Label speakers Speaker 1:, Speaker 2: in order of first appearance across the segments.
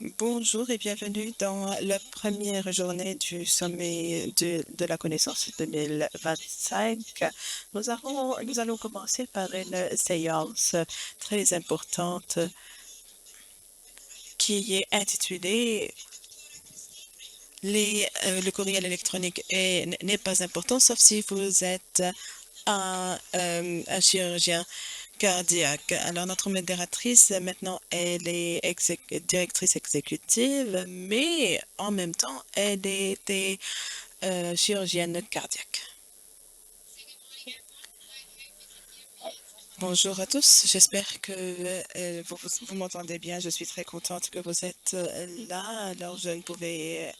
Speaker 1: Bonjour et bienvenue dans la première journée du sommet de la connaissance 2025. Nous allons commencer par une séance très importante qui est intitulée le courriel électronique n'est pas important sauf si vous êtes un chirurgien cardiaque. Alors, notre modératrice, maintenant, elle est directrice exécutive, mais en même temps, elle était chirurgienne cardiaque. Bonjour à tous, j'espère que vous m'entendez bien. Je suis très contente que vous êtes là. Alors, je ne pouvais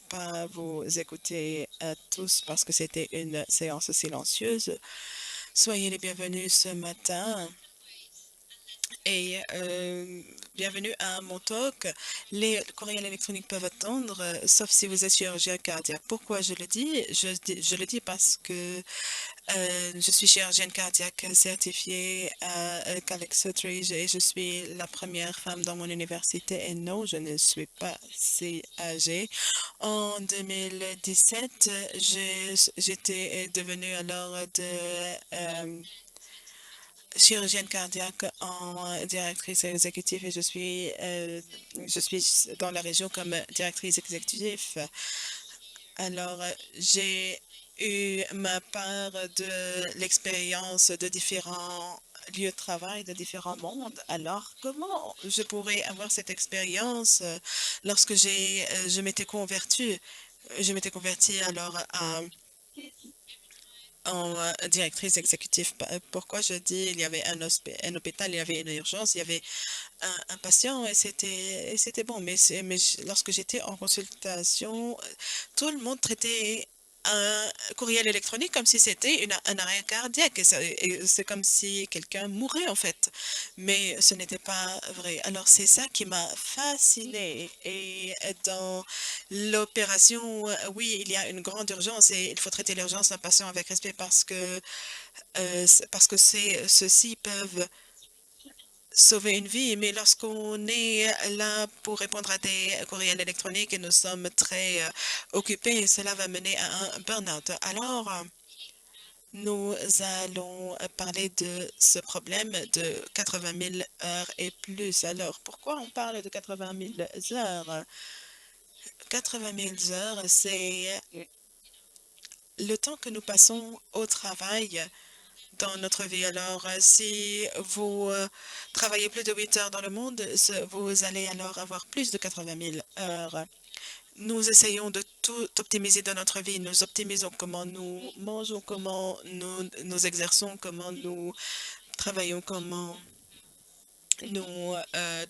Speaker 1: pas vous écouter tous parce que c'était une séance silencieuse. Soyez les bienvenus ce matin. Et bienvenue à mon talk. Les courriels électroniques peuvent attendre, sauf si vous êtes chirurgien cardiaque. Pourquoi je le dis? Je le dis parce que je suis chirurgienne cardiaque certifiée à Calix Surgery et je suis la première femme dans mon université. Et non, je ne suis pas si âgée. En 2017, j'étais devenue alors chirurgienne cardiaque en directrice exécutive et je suis dans la région comme directrice exécutive. Alors, j'ai eu ma part de l'expérience de différents lieux de travail, de différents mondes. Alors, comment je pourrais avoir cette expérience lorsque je m'étais convertie? Je m'étais convertie alors en directrice exécutive. Pourquoi je dis il y avait un hôpital, il y avait une urgence, il y avait un patient et c'était bon. Lorsque j'étais en consultation, tout le monde traitait un courriel électronique comme si c'était un arrêt cardiaque. Et c'est comme si quelqu'un mourait en fait. Mais ce n'était pas vrai. Alors c'est ça qui m'a fascinée. Et dans l'opération, oui, il y a une grande urgence et il faut traiter l'urgence d'un patient avec respect parce que ceux-ci peuvent sauver une vie, mais lorsqu'on est là pour répondre à des courriels électroniques et nous sommes très occupés, cela va mener à un burn-out. Alors, nous allons parler de ce problème de 80 000 heures et plus. Alors, pourquoi on parle de 80 000 heures? 80 000 heures, c'est le temps que nous passons au travail dans notre vie. Alors, si vous travaillez plus de 8 heures dans le monde, vous allez alors avoir plus de 80 000 heures. Nous essayons de tout optimiser dans notre vie. Nous optimisons comment nous mangeons, comment nous exerçons, comment nous travaillons, comment nous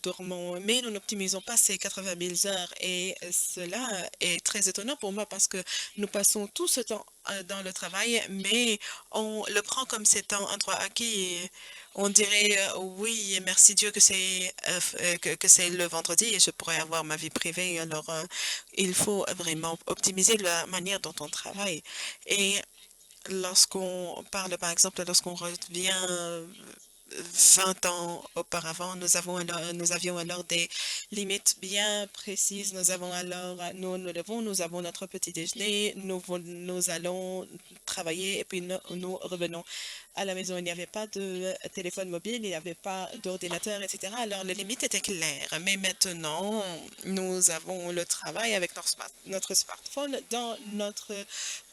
Speaker 1: dormons, mais nous n'optimisons pas ces 80 000 heures et cela est très étonnant pour moi parce que nous passons tout ce temps dans le travail, mais on le prend comme c'est un droit acquis. Et on dirait oui, merci Dieu que que c'est le vendredi et je pourrais avoir ma vie privée. Alors, il faut vraiment optimiser la manière dont on travaille. Et lorsqu'on parle, par exemple, lorsqu'on revient 20 ans auparavant, nous avions alors des limites bien précises. Nous nous levons, nous avons notre petit déjeuner, nous allons travailler et puis nous revenons à la maison. Il n'y avait pas de téléphone mobile, il n'y avait pas d'ordinateur, etc. Alors les limites étaient claires. Mais maintenant, nous avons le travail avec notre smartphone dans notre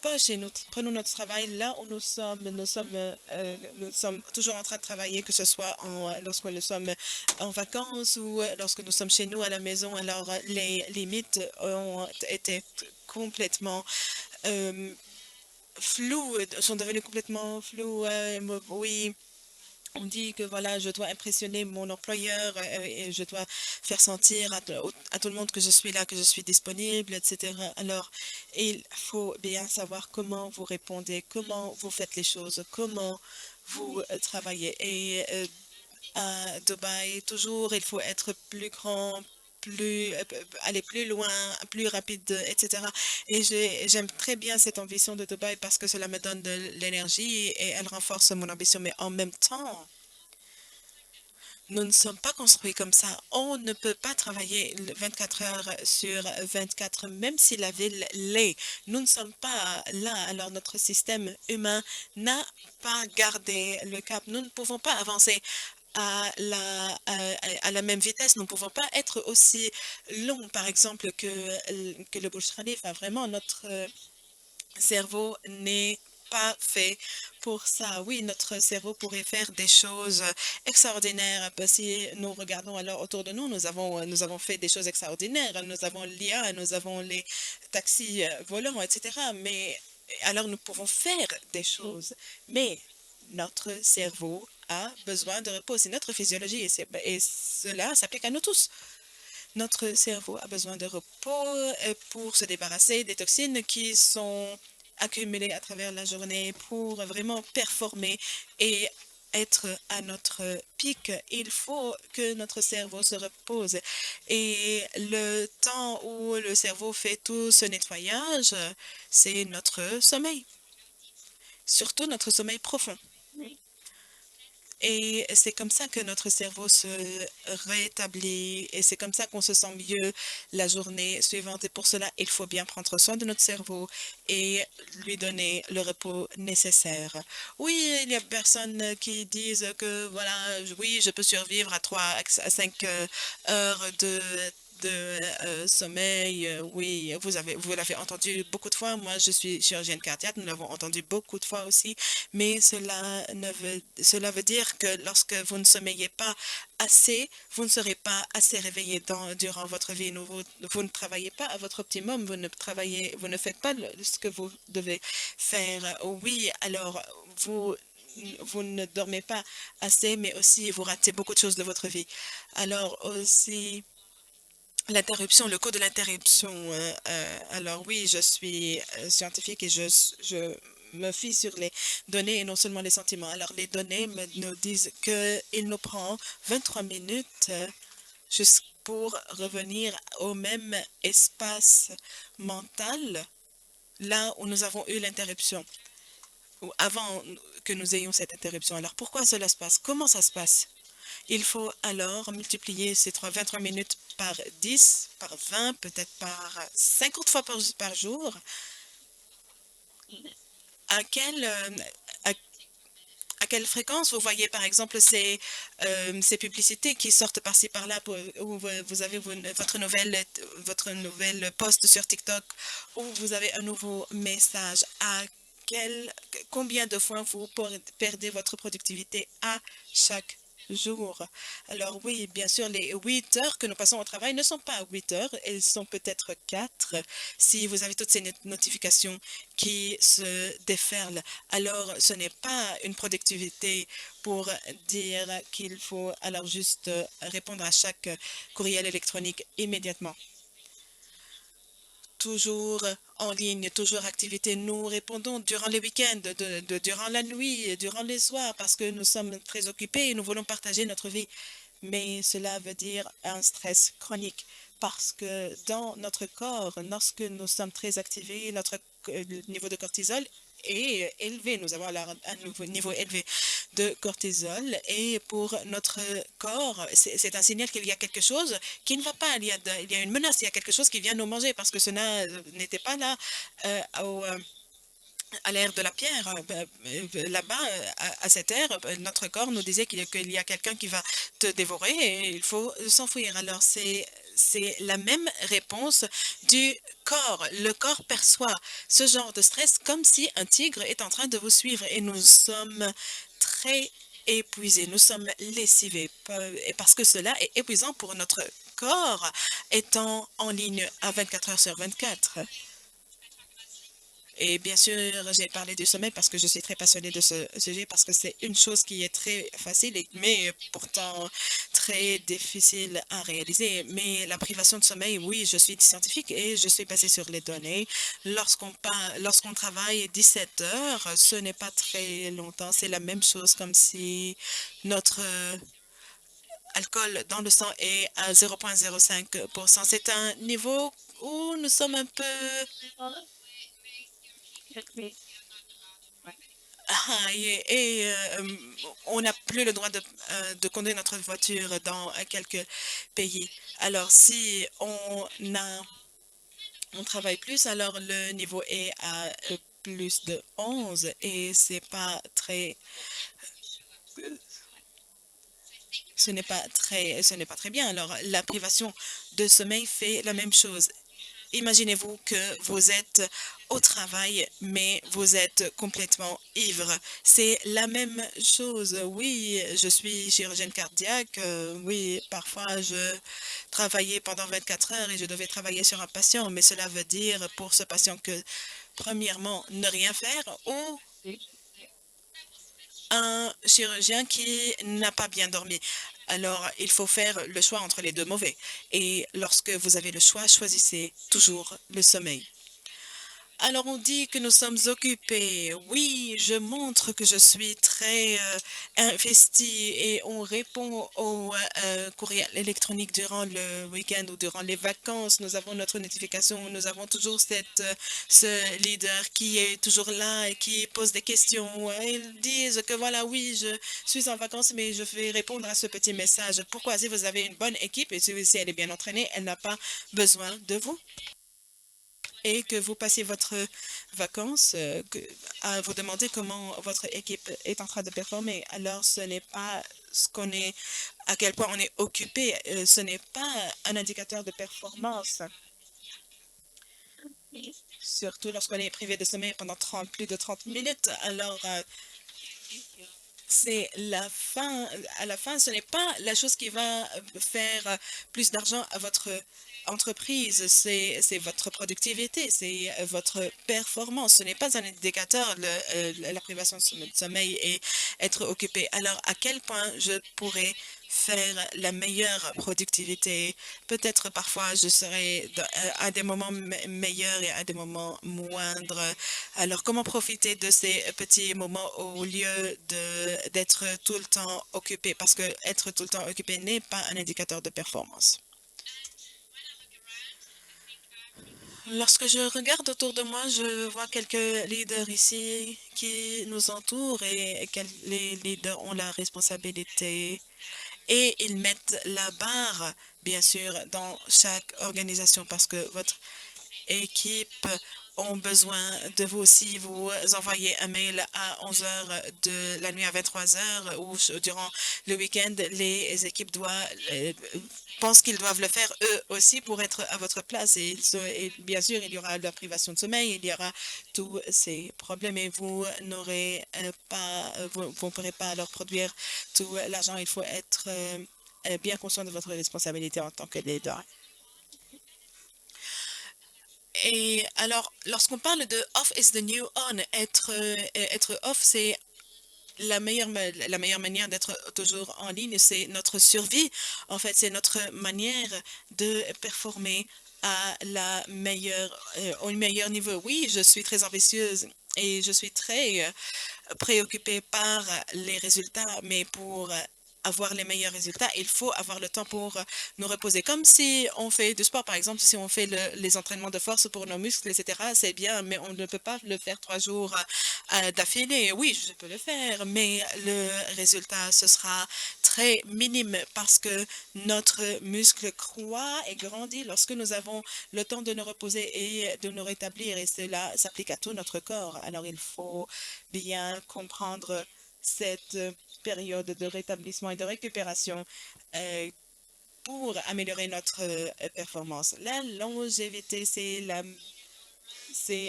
Speaker 1: poche et nous prenons notre travail là où nous sommes. Nous sommes toujours en train de travailler, que ce soit lorsque nous sommes en vacances ou lorsque nous sommes chez nous à la maison. Alors, les limites ont été complètement euh, floues, sont devenues complètement floues. Oui. On dit que voilà, je dois impressionner mon employeur et je dois faire sentir à tout le monde que je suis là, que je suis disponible, etc. Alors, il faut bien savoir comment vous répondez, comment vous faites les choses, comment vous travaillez. Et à Dubaï, toujours, il faut être plus grand, aller plus loin, plus rapide, etc. Et j'aime très bien cette ambition de Dubaï parce que cela me donne de l'énergie et elle renforce mon ambition. Mais en même temps, Nous ne sommes pas construits comme ça. On ne peut pas travailler 24 heures sur 24, même si la ville l'est. Nous ne sommes pas là. Alors notre système humain n'a pas gardé le cap. Nous ne pouvons pas avancer à la même vitesse. Nous ne pouvons pas être aussi longs, par exemple, que le Burj Khalifa. Vraiment, notre cerveau n'est pas fait pour ça. Oui, notre cerveau pourrait faire des choses extraordinaires. Si nous regardons alors autour de nous, nous avons fait des choses extraordinaires. Nous avons l'IA, nous avons les taxis volants, etc. Mais alors nous pouvons faire des choses. Mais notre cerveau a besoin de repos. C'est notre physiologie et cela s'applique à nous tous. Notre cerveau a besoin de repos pour se débarrasser des toxines qui sont accumulées à travers la journée pour vraiment performer et être à notre pic. Il faut que notre cerveau se repose. Et le temps où le cerveau fait tout ce nettoyage, c'est notre sommeil, surtout notre sommeil profond. Et c'est comme ça que notre cerveau se rétablit et c'est comme ça qu'on se sent mieux la journée suivante. Et pour cela, il faut bien prendre soin de notre cerveau et lui donner le repos nécessaire. Oui, il y a personnes qui disent que, voilà, oui, je peux survivre à 3 à 5 heures de sommeil. Oui, vous l'avez entendu beaucoup de fois. Moi, je suis chirurgienne cardiaque. Nous l'avons entendu beaucoup de fois aussi. Mais cela veut dire que lorsque vous ne sommeillez pas assez, vous ne serez pas assez réveillé durant votre vie. Vous ne travaillez pas à votre optimum, vous ne faites pas ce que vous devez faire. Oui, alors vous, vous ne dormez pas assez, mais aussi vous ratez beaucoup de choses de votre vie. Alors aussi, l'interruption, le coût de l'interruption. Alors oui, je suis scientifique et je me fie sur les données et non seulement les sentiments. Alors les données nous disent qu'il nous prend 23 minutes juste pour revenir au même espace mental là où nous avons eu l'interruption ou avant que nous ayons cette interruption. Alors pourquoi cela se passe? Comment ça se passe? Il faut alors multiplier ces 23 minutes par 10, par 20, peut-être par 50 fois par jour. À quelle, à, à quelle fréquence vous voyez par exemple ces publicités qui sortent par-ci par-là où vous avez votre nouvelle post sur TikTok où vous avez un nouveau message. Quel, Combien de fois vous perdez votre productivité à chaque jour? Alors oui, bien sûr, les 8 heures que nous passons au travail ne sont pas 8 heures, elles sont peut-être 4. Si vous avez toutes ces notifications qui se déferlent, alors ce n'est pas une productivité pour dire qu'il faut alors juste répondre à chaque courriel électronique immédiatement. Toujours en ligne, toujours activité. Nous répondons durant les week-ends, durant la nuit, durant les soirs, parce que nous sommes très occupés et nous voulons partager notre vie. Mais cela veut dire un stress chronique, parce que dans notre corps, lorsque nous sommes très activés, notre niveau de cortisol est élevé. Nous avons alors un nouveau niveau élevé de cortisol et pour notre corps, c'est un signal qu'il y a quelque chose qui ne va pas. Il y a une menace, il y a quelque chose qui vient nous manger parce que cela n'était pas là à l'ère de la pierre. Là-bas, à cette ère, notre corps nous disait qu'il y a quelqu'un qui va te dévorer et il faut s'enfuir. Alors, c'est la même réponse du corps. Le corps perçoit ce genre de stress comme si un tigre est en train de vous suivre et nous sommes très épuisés, nous sommes lessivés et parce que cela est épuisant pour notre corps étant en ligne à 24 heures sur 24. Et bien sûr, j'ai parlé du sommeil parce que je suis très passionnée de ce sujet, parce que c'est une chose qui est très facile, mais pourtant très difficile à réaliser. Mais la privation de sommeil, oui, je suis scientifique et je suis basée sur les données. Lorsqu'on travaille 17 heures, ce n'est pas très longtemps. C'est la même chose comme si notre alcool dans le sang est à 0,05%. C'est un niveau où nous sommes un peu On n'a plus le droit de conduire notre voiture dans quelques pays. Alors, si on travaille plus, alors le niveau est à plus de 11 et ce n'est pas très bien. Alors, la privation de sommeil fait la même chose. Imaginez-vous que vous êtes au travail, mais vous êtes complètement ivre. C'est la même chose. Oui, je suis chirurgienne cardiaque. Oui, parfois je travaillais pendant 24 heures et je devais travailler sur un patient, mais cela veut dire pour ce patient que, premièrement, ne rien faire ou un chirurgien qui n'a pas bien dormi. Alors, il faut faire le choix entre les deux mauvais. Et lorsque vous avez le choix, choisissez toujours le sommeil. Alors, on dit que nous sommes occupés. Oui, je montre que je suis très investie et on répond aux courriels électroniques durant le week-end ou durant les vacances. Nous avons notre notification. Nous avons toujours ce leader qui est toujours là et qui pose des questions. Ils disent que voilà, oui, je suis en vacances, mais je vais répondre à ce petit message. Pourquoi? Si vous avez une bonne équipe et si elle est bien entraînée, elle n'a pas besoin de vous et que vous passez votre vacances à vous demander comment votre équipe est en train de performer. Alors, ce n'est pas ce qu'on est, à quel point on est occupé, ce n'est pas un indicateur de performance, surtout lorsqu'on est privé de sommeil pendant plus de 30 minutes. Alors, c'est la fin. À la fin, ce n'est pas la chose qui va faire plus d'argent à votre entreprise, c'est votre productivité, c'est votre performance. Ce n'est pas un indicateur, la privation de sommeil et être occupé. Alors, à quel point je pourrais faire la meilleure productivité? Peut-être parfois je serai à des moments meilleurs et à des moments moindres. Alors, comment profiter de ces petits moments au lieu d'être tout le temps occupé? Parce que être tout le temps occupé n'est pas un indicateur de performance. Lorsque je regarde autour de moi, je vois quelques leaders ici qui nous entourent et les leaders ont la responsabilité et ils mettent la barre, bien sûr, dans chaque organisation parce que votre équipe ont besoin de vous aussi. Vous envoyez un mail à 11 heures de la nuit à 23 heures ou durant le week-end, les équipes pensent qu'ils doivent le faire eux aussi pour être à votre place. Et bien sûr, il y aura la privation de sommeil, il y aura tous ces problèmes et vous n'aurez pas, vous ne pourrez pas leur produire tout l'argent. Il faut être bien conscient de votre responsabilité en tant que leader. Et alors, lorsqu'on parle de off is the new on, être off, c'est la meilleure manière d'être toujours en ligne, c'est notre survie. En fait, c'est notre manière de performer à au meilleur niveau. Oui, je suis très ambitieuse et je suis très préoccupé par les résultats, mais pour avoir les meilleurs résultats, il faut avoir le temps pour nous reposer. Comme si on fait du sport, par exemple, si on fait les entraînements de force pour nos muscles, etc., c'est bien, mais on ne peut pas le faire 3 jours d'affilée. Oui, je peux le faire, mais le résultat, ce sera très minime parce que notre muscle croît et grandit lorsque nous avons le temps de nous reposer et de nous rétablir, et cela s'applique à tout notre corps. Alors, il faut bien comprendre cette période de rétablissement et de récupération euh, pour améliorer notre performance. La longévité, c'est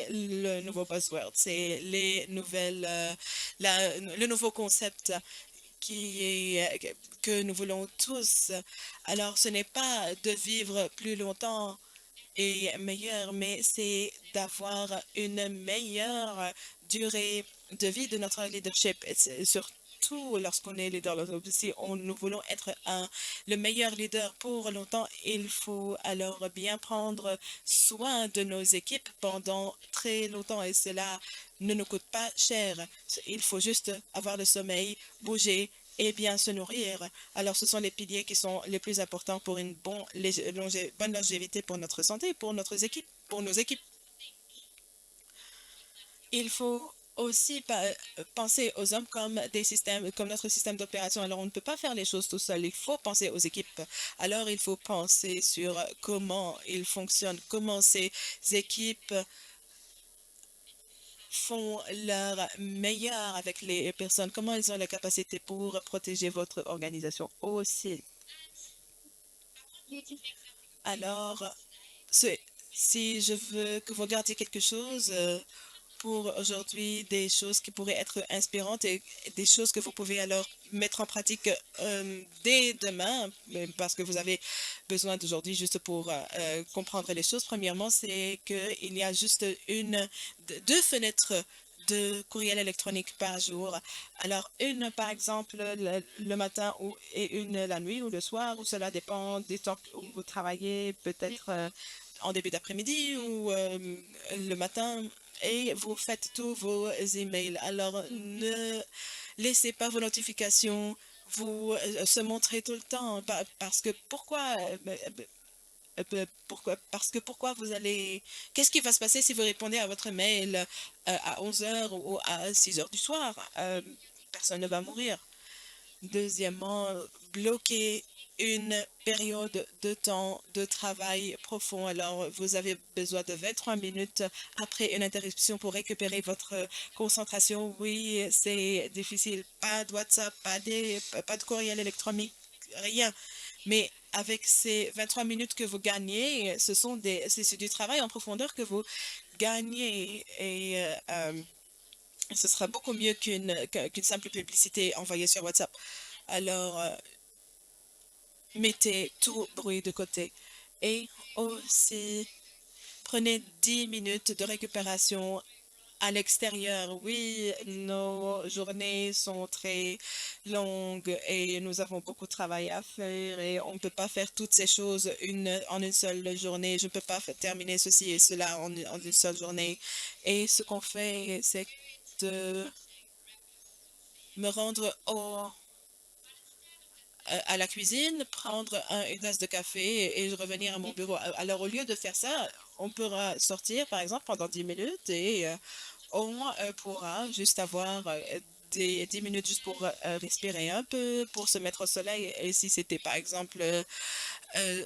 Speaker 1: le nouveau buzzword, c'est le nouveau concept que nous voulons tous. Alors, ce n'est pas de vivre plus longtemps et meilleur, mais c'est d'avoir une meilleure durée de vie de notre leadership. Et surtout lorsqu'on est leader, si nous voulons être le meilleur leader pour longtemps, il faut alors bien prendre soin de nos équipes pendant très longtemps et cela ne nous coûte pas cher. Il faut juste avoir le sommeil, bouger et bien se nourrir. Alors, ce sont les piliers qui sont les plus importants pour une bonne longévité pour notre santé, pour nos équipes. Il faut Aussi, penser aux hommes comme des systèmes, comme notre système d'opération. Alors, on ne peut pas faire les choses tout seul. Il faut penser aux équipes. Alors, il faut penser sur comment ils fonctionnent, comment ces équipes font leur meilleur avec les personnes, comment ils ont la capacité pour protéger votre organisation aussi. Alors, ce- si je veux que vous gardiez quelque chose pour aujourd'hui, des choses qui pourraient être inspirantes et des choses que vous pouvez alors mettre en pratique dès demain, parce que vous avez besoin d'aujourd'hui juste pour comprendre les choses. Premièrement, c'est qu'il y a juste deux fenêtres de courriel électronique par jour. Alors, une, par exemple, le matin et une la nuit ou le soir, ou cela dépend des temps où vous travaillez, peut-être en début d'après-midi ou le matin, et vous faites tous vos emails. Alors, ne laissez pas vos notifications vous se montrer tout le temps, parce que parce que pourquoi vous allez, qu'est-ce qui va se passer si vous répondez à votre mail à 11 heures ou à 6 heures du soir? Personne ne va mourir. Deuxièmement, bloquer une période de temps de travail profond. Alors, vous avez besoin de 23 minutes après une interruption pour récupérer votre concentration. Oui, c'est difficile. Pas de WhatsApp, pas de courriel électronique, rien. Mais avec ces 23 minutes que vous gagnez, c'est du travail en profondeur que vous gagnez. Et ce sera beaucoup mieux qu'une simple publicité envoyée sur WhatsApp. Alors, mettez tout bruit de côté. Et aussi, prenez 10 minutes de récupération à l'extérieur. Oui, nos journées sont très longues et nous avons beaucoup de travail à faire et on ne peut pas faire toutes ces choses en une seule journée. Je ne peux pas terminer ceci et cela en une seule journée. Et ce qu'on fait, c'est de me rendre à la cuisine, prendre une tasse de café et revenir à mon bureau. Alors, au lieu de faire ça, on pourra sortir, par exemple, pendant 10 minutes et on pourra juste avoir des 10 minutes juste pour respirer un peu, pour se mettre au soleil. Et si c'était, par exemple, euh,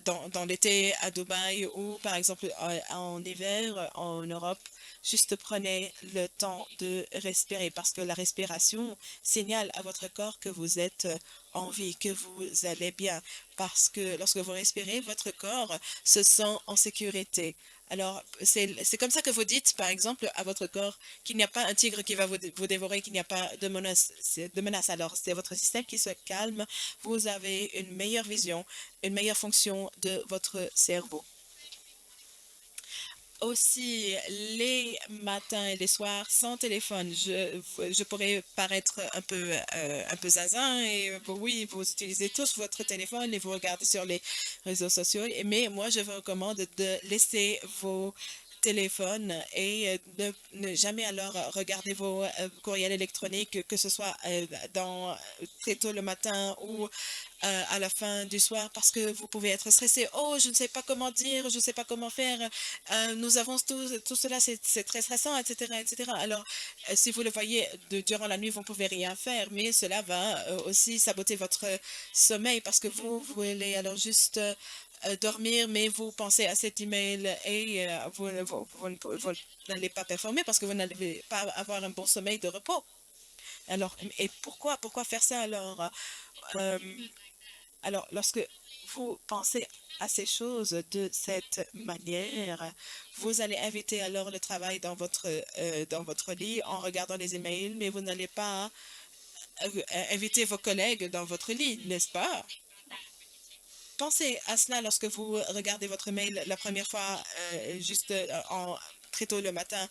Speaker 1: dans l'été à Dubaï ou par exemple en hiver en Europe, juste prenez le temps de respirer parce que la respiration signale à votre corps que vous êtes en vie, que vous allez bien. Parce que lorsque vous respirez, votre corps se sent en sécurité. Alors, c'est comme ça que vous dites, par exemple, à votre corps qu'il n'y a pas un tigre qui va vous dévorer, qu'il n'y a pas de menace, de menace. Alors, c'est votre système qui se calme, vous avez une meilleure vision, une meilleure fonction de votre cerveau. Aussi, les matins et les soirs sans téléphone, je pourrais paraître un peu zinzin et oui, vous utilisez tous votre téléphone et vous regardez sur les réseaux sociaux, mais moi, je vous recommande de laisser vos téléphones et ne jamais alors regarder vos courriels électroniques, que ce soit très tôt le matin ou à la fin du soir parce que vous pouvez être stressé. Oh, je ne sais pas comment dire, je ne sais pas comment faire. Nous avons tout cela, c'est très stressant, etc., etc. Alors, si vous le voyez durant la nuit, vous ne pouvez rien faire, mais cela va aussi saboter votre sommeil parce que vous voulez alors juste dormir, mais vous pensez à cet email et vous n'allez pas performer parce que vous n'allez pas avoir un bon sommeil de repos. Alors, et pourquoi faire ça alors? Euh, alors, lorsque vous pensez à ces choses de cette manière, vous allez inviter alors le travail dans votre lit en regardant les emails, mais vous n'allez pas inviter vos collègues dans votre lit, n'est-ce pas? Pensez à cela lorsque vous regardez votre mail la première fois, juste très tôt le matin.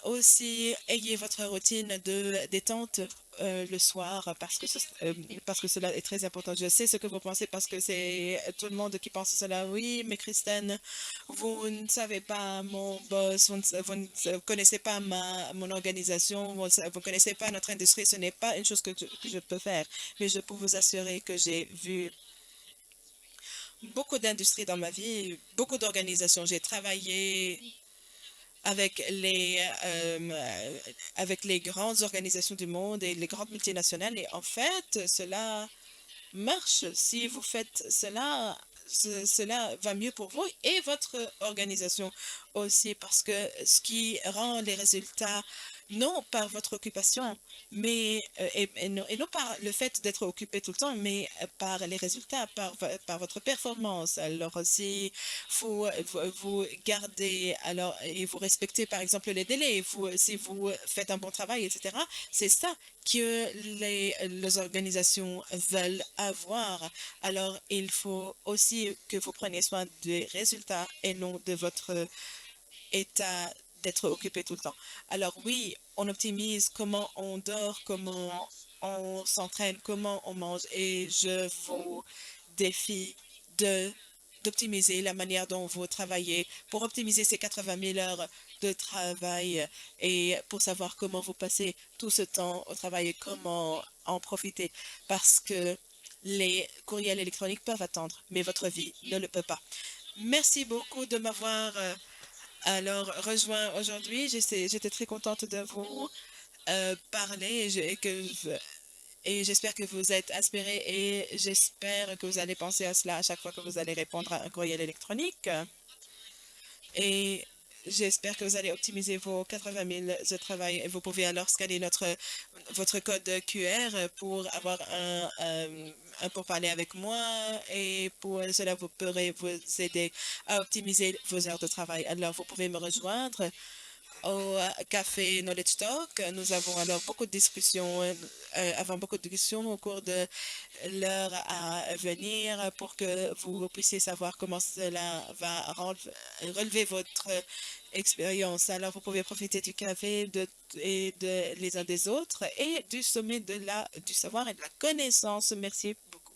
Speaker 1: Aussi, ayez votre routine de détente le soir parce que cela est très important. Je sais ce que vous pensez parce que c'est tout le monde qui pense cela. Oui, mais Christine, vous ne savez pas mon boss, vous ne connaissez pas mon organisation, vous ne connaissez pas notre industrie. Ce n'est pas une chose que je peux faire. Mais je peux vous assurer que j'ai vu beaucoup d'industries dans ma vie, beaucoup d'organisations. J'ai travaillé avec les grandes organisations du monde et les grandes multinationales. Et en fait, cela marche. Si vous faites cela, cela va mieux pour vous et votre organisation aussi, parce que ce qui rend les résultats, non par votre occupation, mais et non par le fait d'être occupé tout le temps, mais par les résultats, par votre performance. Alors si vous gardez alors et vous respectez par exemple les délais, si vous faites un bon travail, etc. C'est ça que les organisations veulent avoir. Alors, il faut aussi que vous preniez soin des résultats et non de votre état d'être occupé tout le temps. Alors oui, on optimise comment on dort, comment on s'entraîne, comment on mange et je vous défie de d'optimiser la manière dont vous travaillez pour optimiser ces 80 000 heures de travail et pour savoir comment vous passez tout ce temps au travail et comment en profiter parce que les courriels électroniques peuvent attendre, mais votre vie ne le peut pas. Merci beaucoup de m'avoir rejoint aujourd'hui. J'étais très contente de vous parler et j'espère que vous êtes inspiré et j'espère que vous allez penser à cela à chaque fois que vous allez répondre à un courriel électronique. Et j'espère que vous allez optimiser vos 80 000 de travail et vous pouvez alors scanner votre code QR pour avoir un pourparler avec moi et pour cela, vous pourrez vous aider à optimiser vos heures de travail. Alors, vous pouvez me rejoindre au café Knowledge Talk. Nous avons alors beaucoup de discussions, avons beaucoup de discussions au cours de l'heure à venir pour que vous puissiez savoir comment cela va relever votre expérience. Alors, vous pouvez profiter du café et de les uns des autres et du sommet du savoir et de la connaissance. Merci beaucoup.